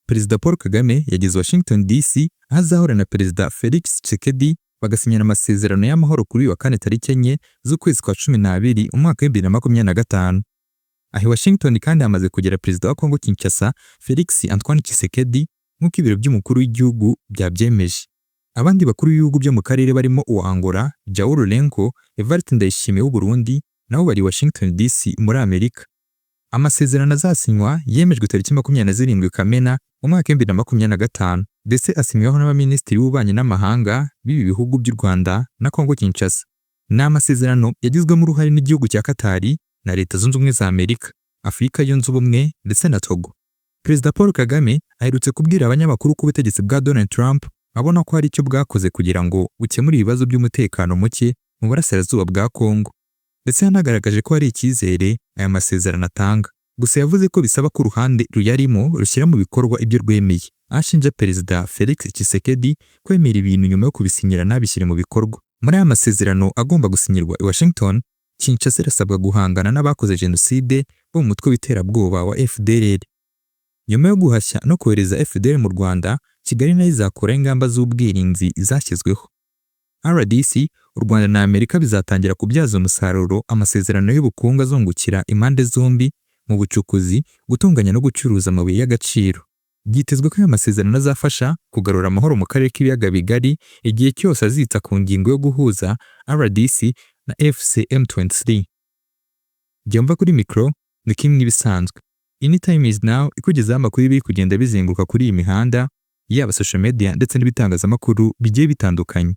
Perezida Paul Kagame yageze Washington DC aho azahura na Perezida Felix Tshisekedi bagasinyana amasezerano y'amahoro kuri uyu wa kane tariki 4 z'ukwezi kwa 12 umwaka wa 2025. Aho i Washington kandi hamaze kugera Perezida wa Kongo Kinshasa Felix Antoine Tshisekedi nk'uko ibiro by'umukuru w'igihugu byabyemeje. Abandi bakuru b'ibihugu byo mu karere barimo uwa Angola, Joao Lourenço, Evariste Ndayishimiye w'u Burundi nabo bari Washington DC muri Amerika. Amasezerano azasinywa yemejwe tariki 27 Kamena mu mwaka wa 2025 ndetse asinyweho n'abaminisitiri b'ububanyi n'amahanga b'ibi bihugu by'u Rwanda na Kongo Kinshasa. Ni amasezerano yagizwemo uruhare n'igihugu cya Katari na Leta Zunze Ubumwe za Amerika, Afurika Yunze Ubumwe ndetse na Togo. Perezida Paul Kagame aherutse kubwira abanyamakuru ko ubutegetsi bwa Donald Trump abona ko hari icyo bwakoze kugira ngo bukemure ibibazo by'umutekano muke mu burasirazuba bwa Kongo, ndetse yanagaragaje ko hari icyizere aya masezerano atanga. Gusa yavuze ko bisaba ko uruhande ruyarimo rushyira mu bikorwa ibyo rwemeye, ashinja Perezida Felix Tshisekedi kwemera ibintu nyuma yo kubisinyira nabishyire mu bikorwa. Muri aya masezerano agomba gusinyirwa i Washington, Kinshasa irasabwa guhangana n'abakoze jenoside bo mu mutwe w'iterabwoba wa FDLR. Nyuma yo guhashya no kohereza FDLR mu Rwanda, Kigali nayo izakora ingamba z'ubwirinzi zashyizweho. RDC, u Rwanda na Amerika bizatangira kubyaza umusaruro amasezerano y'ubukungu azungukira impande zombi mu bucukuzi, gutunganya no gucuruza amabuye y'agaciro. Byitezwe ko aya masezerano azafasha kugarura amahoro mu karere k'ibiyaga bigari igihe cyose azita ku ngingo yo guhuza RDC na FCM23. Byumva kuri mikro ni kimwe ibisanzwe. Anytime is now ikugezaho amakuru biri kugenda bizenguruka kuri iyi mihanda, yaba social media ndetse n'ibitangazamakuru bigiye bitandukanye.